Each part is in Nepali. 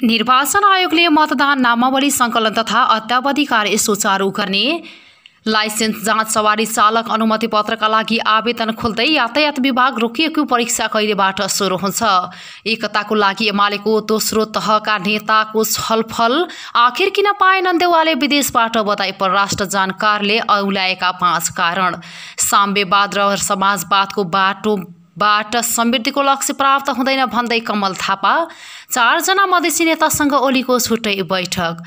निर्वाचन आयोगले मतदान नामावली सङ्कलन तथा अद्यावधि कार्य सुचारू गर्ने लाइसेन्स जाँच सवारी चालक अनुमति पत्रका लागि आवेदन खोल्दै यातायात विभाग रोकिएको परीक्षा कहिलेबाट सुरु हुन्छ। एकताको लागि एमालेको दोस्रो तहका नेताको छलफल आखिर किन पाएनन् देउवाले विदेशबाट बताई परराष्ट्र जानकारले औल्याएका 5 कारण। साम्यवाद र समाजवादको बाटोबाट समृद्धिको लक्ष्य प्राप्त हुँदैन भन्दै कमल थापा। 4 जना मधेसी नेतासँग ओलीको छुट्टै बैठक।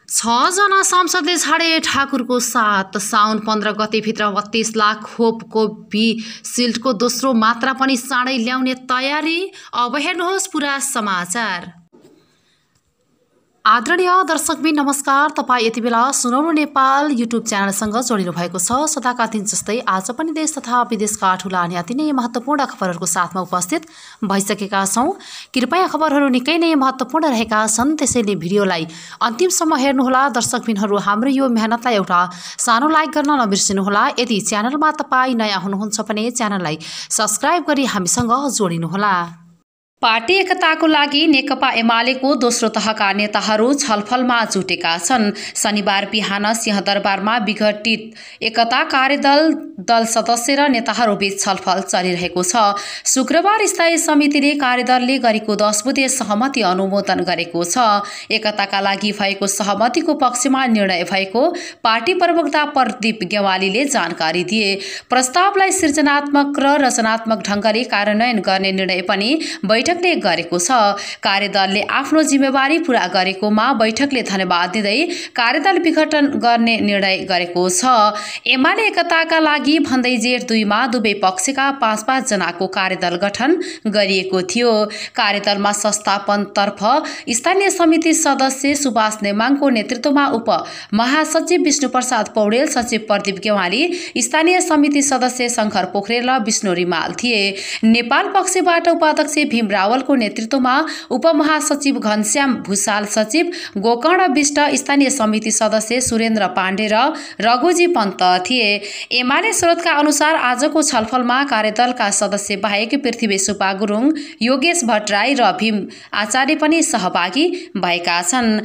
6 जना सांसदले छाडे ठाकुरको साथ। साउन 15 गतेभित्र 32 लाख खोप कोभिसिल्डको दोस्रो मात्रा पनि चाँडै ल्याउने तयारी। अब हेर्नुहोस् पुरा समाचार। आदरणीय दर्शकबिन नमस्कार। तपाईँ यति बेला सुनौलो नेपाल युट्युब च्यानलसँग जोडिनु भएको छ। सदाका दिन जस्तै आज पनि देश तथा विदेशका ठुला अनि अति नै महत्त्वपूर्ण खबरहरूको साथमा उपस्थित भइसकेका छौँ। कृपया खबरहरू निकै नै महत्त्वपूर्ण रहेका छन्, त्यसैले भिडियोलाई अन्तिमसम्म हेर्नुहोला। दर्शकबिनहरू हाम्रो यो मेहनतलाई एउटा सानो लाइक गर्न नबिर्सिनुहोला। यदि च्यानलमा तपाईँ नयाँ हुनुहुन्छ भने च्यानललाई सब्स्क्राइब गरी हामीसँग जोडिनुहोला। पार्टी एकताको लागि नेकपा एमालेको दोस्रो तहका नेताहरू छलफलमा जुटेका छन्। शनिबार बिहान सिंहदरबारमा विघटित एकता कार्यदल सदस्य र नेताहरूबीच छलफल चलिरहेको छ। शुक्रबार स्थायी समितिले कार्यदलले गरेको 10 बुँदे सहमति अनुमोदन गरेको छ। एकताका लागि भएको सहमतिको पक्षमा निर्णय भएको पार्टी प्रवक्ता प्रदीप गेवालीले जानकारी दिए। प्रस्तावलाई सृजनात्मक र रचनात्मक ढङ्गले कार्यान्वयन गर्ने निर्णय पनि बैठकले गरेको छ। कार्यदलले आफ्नो जिम्मेवारी पूरा गरेकोमा बैठकले धन्यवाद दिँदै कार्यदल विघटन गर्ने निर्णय गरेको छ। एमाले एकताका लागि भन्दै जेठ 2 मा दुवै पक्षका 5-5 जनाको कार्यदल गठन गरिएको थियो। कार्यदलमा संस्थापनतर्फ स्थानीय समिति सदस्य सुभाष नेमाङको नेतृत्वमा उप महासचिव विष्णुप्रसाद पौडेल, सचिव प्रदीप गेवाली, स्थानीय समिति सदस्य शङ्कर पोखरेल र विष्णु रिमाल थिए। नेपाल पक्षबाट उपाध्यक्ष भीम रावलको नेतृत्वमा उपमहासचिव घनश्याम भूषाल, सचिव गोकर्ण विष्ट, स्थानीय समिति सदस्य सुरेन्द्र पाण्डे र रघुजी पन्त थिए। एमाले स्रोतका अनुसार आजको छलफलमा कार्यदलका सदस्य बाहेक पृथ्वी सुब्बा गुरुङ, योगेश भट्टराई र भीम आचार्य पनि सहभागी भएका छन्।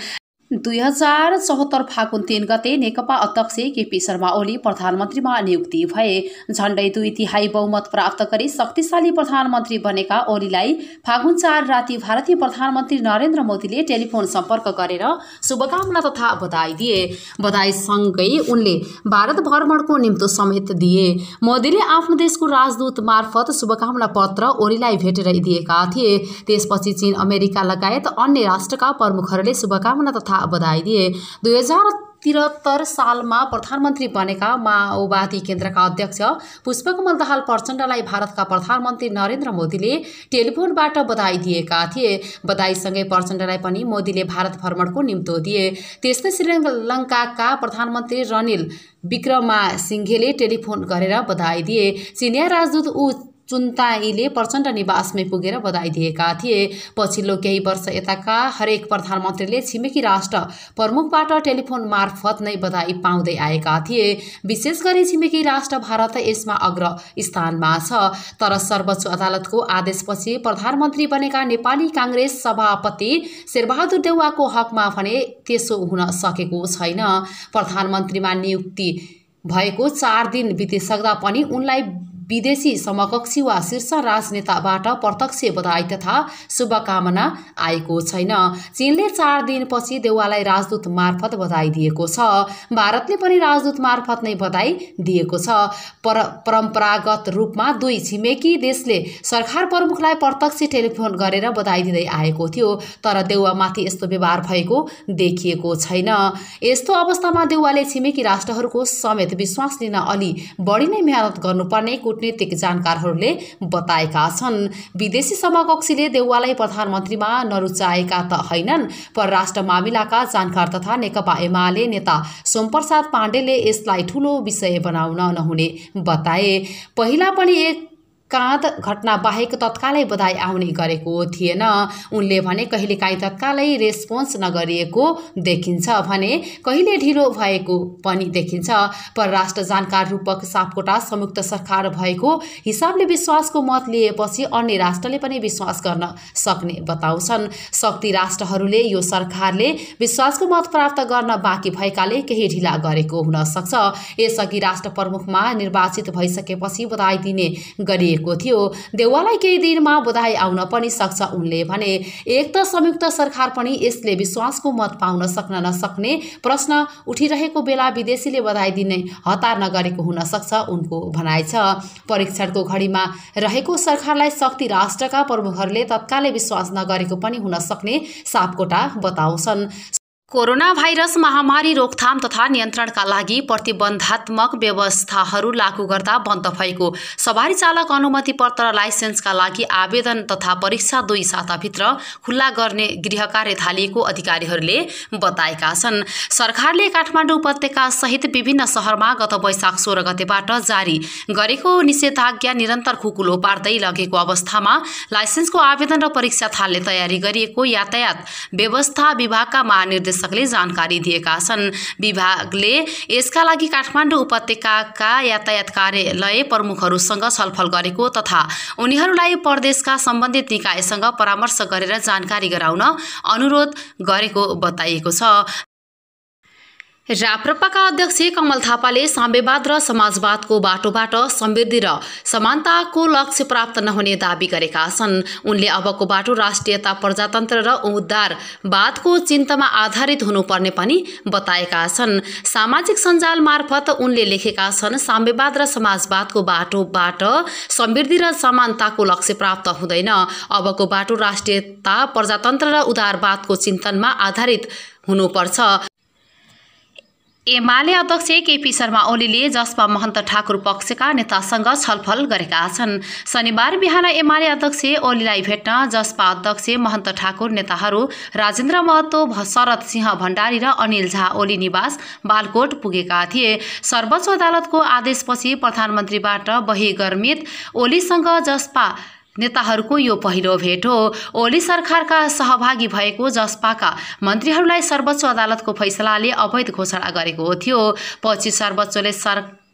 2074 फागुन 3 गते नेकपा अध्यक्ष केपी शर्मा ओली प्रधानमन्त्रीमा नियुक्ति भए। झण्डै 2/3 बहुमत प्राप्त गरी शक्तिशाली प्रधानमन्त्री बनेका ओलीलाई फागुन 4 राति भारतीय प्रधानमन्त्री नरेन्द्र मोदीले टेलिफोन सम्पर्क गरेर शुभकामना तथा बधाई दिए। बधाईसँगै उनले भारत भ्रमणको निम्तो समेत दिए। मोदीले आफ्नो देशको राजदूत मार्फत शुभकामना पत्र ओलीलाई भेटेर दिएका थिए। त्यसपछि चीन, अमेरिका लगायत अन्य राष्ट्रका प्रमुखहरूले शुभकामना तथा बधाई दिए। 2073 सालमा प्रधानमन्त्री बनेका माओवादी केन्द्रका अध्यक्ष पुष्पकमल दाहाल प्रचण्डलाई भारतका प्रधानमन्त्री नरेन्द्र मोदीले टेलिफोनबाट बधाई दिएका थिए। बधाईसँगै प्रचण्डलाई पनि मोदीले भारत भ्रमणको निम्तो दिए। त्यस्तै श्रीलङ्काका प्रधानमन्त्री रनिल विक्रमासिंघेले टेलिफोन गरेर बधाई दिए। चिनिया राजदूत चुन्ताईले प्रचण्ड निवासमै पुगेर बधाई दिएका थिए। पछिल्लो केही वर्ष यताका हरेक प्रधानमन्त्रीले छिमेकी राष्ट्र प्रमुखबाट टेलिफोन मार्फत नै बधाई पाउँदै आएका थिए। विशेष गरी छिमेकी राष्ट्र भारत यसमा अग्र स्थानमा छ। तर सर्वोच्च अदालतको आदेशपछि प्रधानमन्त्री बनेका नेपाली काङ्ग्रेस सभापति शेरबहादुर देउवाको हकमा भने त्यसो हुन सकेको छैन। प्रधानमन्त्रीमा नियुक्ति भएको 4 दिन बितिसक्दा पनि उनलाई विदेशी समकक्षी वा शीर्ष राजनेताबाट प्रत्यक्ष बधाई तथा शुभकामना आएको छैन। चीनले 4 दिनपछि देउवालाई राजदूत मार्फत बधाई दिएको छ। भारतले पनि राजदूत मार्फत नै बधाई दिएको छ। परम्परागत रूपमा 2 छिमेकी देशले सरकार प्रमुखलाई प्रत्यक्ष टेलिफोन गरेर बधाई दिँदै आएको थियो। तर देउवामाथि यस्तो व्यवहार भएको देखिएको छैन। यस्तो अवस्थामा देउवाले छिमेकी राष्ट्रहरूको समेत विश्वास लिन अलि बढी नै मेहनत गर्नुपर्ने कूटनीतिक जानकारहरूले बताएका छन्। विदेशी समकक्षीले देउवालाई प्रधानमन्त्रीमा नरुचाएका त हैनन्। परराष्ट्र मामिलाका जानकार तथा नेकपा एमाले नेता सोमप्रसाद पाण्डेले यसलाई ठूलो विषय बनाउन नहुने बताए। पहिला पनि काँध घटना बाहेक तत्कालै बधाई आउने गरेको थिएन। उनले भने कहिलेकाहीँ तत्कालै रेस्पोन्स नगरिएको देखिन्छ भने कहिले ढिलो भएको पनि देखिन्छ। परराष्ट्र जानकार रूपक सापकोटा संयुक्त सरकार भएको हिसाबले विश्वासको मत लिएपछि अन्य राष्ट्रले पनि विश्वास गर्न सक्ने बताउँछन्। शक्ति राष्ट्रहरूले यो सरकारले विश्वासको मत प्राप्त गर्न बाँकी भएकाले केही ढिला गरेको हुन सक्छ। यसअघि राष्ट्र प्रमुखमा निर्वाचित भइसकेपछि बधाई दिने गरिएको थियो। देउवालाई केही दिनमा बधाई आउन पनि सक्छ। उनले भने एक त संयुक्त सरकार पनि यसले विश्वासको मत पाउन सक्न नसक्ने प्रश्न उठिरहेको बेला विदेशीले बधाई दिने हतार नगरेको हुन सक्छ उनको भनाइ छ। परीक्षणको घडीमा रहेको सरकारलाई शक्ति राष्ट्रका प्रमुखहरूले तत्कालै विश्वास नगरेको पनि हुन सक्ने सापकोटा बताउँछन्। कोरोना भाइरस महामारी रोकथाम तथा नियन्त्रणका लागि प्रतिबन्धात्मक व्यवस्थाहरू लागू गर्दा बन्द भएको सवारी चालक अनुमति पत्र लाइसेन्सका लागि आवेदन तथा परीक्षा 2 साताभित्र खुल्ला गर्ने गृह कार्य थालिएको अधिकारीहरूले बताएका छन्। सरकारले काठमाडौँ उपत्यका सहित विभिन्न शहरमा गत वैशाख 16 गतेबाट जारी गरेको निषेधाज्ञा निरन्तर खुकुलो पार्दै लगेको अवस्थामा लाइसेन्सको आवेदन र परीक्षा थाल्ने तयारी गरिएको यातायात व्यवस्था विभागका महानिर्देशक जानकारी दिएका छन्। विभागले यसका लागि काठमाडौँ उपत्यकाका यातायात कार्यालय प्रमुखहरूसँग छलफल गरेको तथा उनीहरूलाई प्रदेशका सम्बन्धित निकायसँग परामर्श गरेर जानकारी गराउन अनुरोध गरेको बताइएको छ। राप्रपाका अध्यक्ष कमल थापाले साम्यवाद र समाजवादको बाटोबाट समृद्धि र समानताको लक्ष्य प्राप्त नहुने दाबी गरेका छन्। उनले अबको बाटो राष्ट्रियता, प्रजातन्त्र र उदारवादको चिन्तनमा आधारित हुनुपर्ने पनि बताएका छन्। सामाजिक सञ्जाल मार्फत उनले लेखेका छन्, साम्यवाद र समाजवादको बाटोबाट समृद्धि र समानताको लक्ष्य प्राप्त हुँदैन। अबको बाटो राष्ट्रियता, प्रजातन्त्र र उदारवादको चिन्तनमा आधारित हुनुपर्छ। एमाले अध्यक्ष केपी शर्मा ओलीले जसपा महन्त ठाकुर पक्षका नेतासँग छलफल गरेका छन्। शनिबार बिहान एमाले अध्यक्ष ओलीलाई भेट्न जसपा अध्यक्ष महन्त ठाकुर, नेताहरू राजेन्द्र महतो, शरद सिंह भण्डारी र अनिल झा ओली निवास बालकोट पुगेका थिए। सर्वोच्च अदालतको आदेशपछि प्रधानमन्त्रीबाट बहिर्गमित ओलीसँग जसपा नेताहरूको यो पहिलो भेट हो। ओली सरकारका सहभागी भएको जसपाका मन्त्रीहरूलाई सर्वोच्च अदालतको फैसलाले अवैध घोषणा गरेको थियो। पछि सर्वोच्चले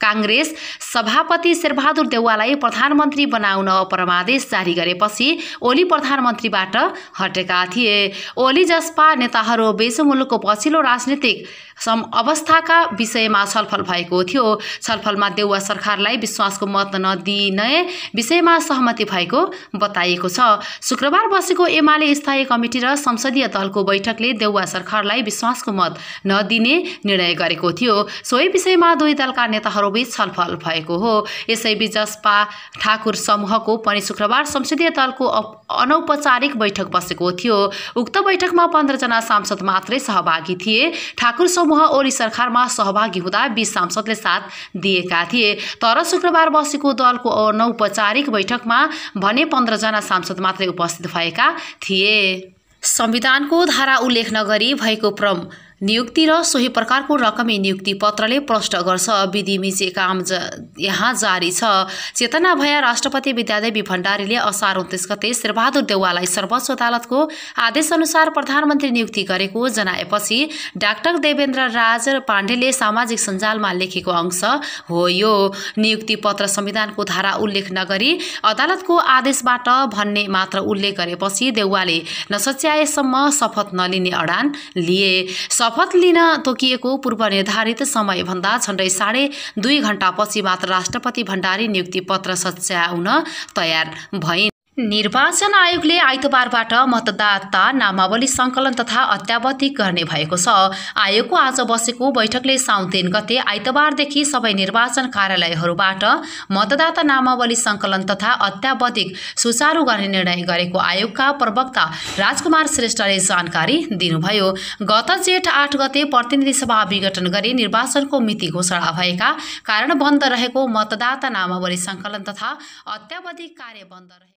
कांग्रेस सभापति शेरबहादुर देउवालाई प्रधानमन्त्री बनाउन परमादेश जारी गरेपछि ओली प्रधानमन्त्रीबाट हटेका थिए। ओली जसपा नेताहरूबीच मुलुकको पछिल्लो राजनीतिक अवस्थाका विषयमा छलफल भएको थियो। छलफलमा देउवा सरकारलाई विश्वासको मत नदिने विषयमा सहमति भएको बताइएको छ। शुक्रबार बसेको एमाले स्थायी कमिटी र संसदीय दलको बैठकले देउवा सरकारलाई विश्वासको मत नदिने निर्णय गरेको थियो। सोही विषयमा दुई दलका नेताहरूबीच छलफल भएको हो। यसैबीच जसपा ठाकुर समूहको पनि शुक्रबार संसदीय दलको अनौपचारिक बैठक बसेको थियो। उक्त बैठकमा 15 जना सांसद मात्रै सहभागी थिए। ठाकुर समूह ओली सरकारमा सहभागी हुँदा 20 सांसदले साथ दिएका थिए। तर शुक्रबार बसेको दलको अनौपचारिक बैठकमा भने 15 जना सांसद मात्रै उपस्थित भएका थिए। संविधानको धारा उल्लेख नगरी भएको नियुक्ति र सोही प्रकारको रकमी नियुक्ति पत्रले प्रष्ट गर्छ। विधि मिचे काम यहाँ जारी छ। चेतना भया राष्ट्रपति विद्यादेवी भण्डारीले असार 29 गते शेरबहादुर देउवालाई सर्वोच्च अदालतको आदेशअनुसार प्रधानमन्त्री नियुक्ति गरेको जनाएपछि डाक्टर देवेन्द्र राज पाण्डेले सामाजिक सञ्जालमा लेखेको अंश हो यो। नियुक्ति पत्र संविधानको धारा उल्लेख नगरी अदालतको आदेशबाट भन्ने मात्र उल्लेख गरेपछि देउवाले नसच्याएसम्म शपथ नलिने अडान लिए। शपथ लिन तोकिएको पूर्व निर्धारित समयभन्दा झण्डै 2.5 घण्टापछि मात्र राष्ट्रपति भण्डारी नियुक्ति पत्र सच्याउन तयार भइन्। निर्वाचन आयोगले आइतबारबाट मतदाता नामावली सङ्कलन तथा अत्यावधिक गर्ने भएको छ। आयोगको आज बसेको बैठकले साउन 3 गते आइतबारदेखि सबै निर्वाचन कार्यालयहरूबाट मतदाता नामावली सङ्कलन तथा अत्यावधिक सुचारू गर्ने निर्णय गरेको आयोगका प्रवक्ता राजकुमार श्रेष्ठले जानकारी दिनुभयो। गत जेठ 8 गते प्रतिनिधि सभा विघटन गरी निर्वाचनको मिति घोषणा भएका कारण बन्द रहेको मतदाता नामावली सङ्कलन तथा अत्यावधिक कार्य बन्द रहे।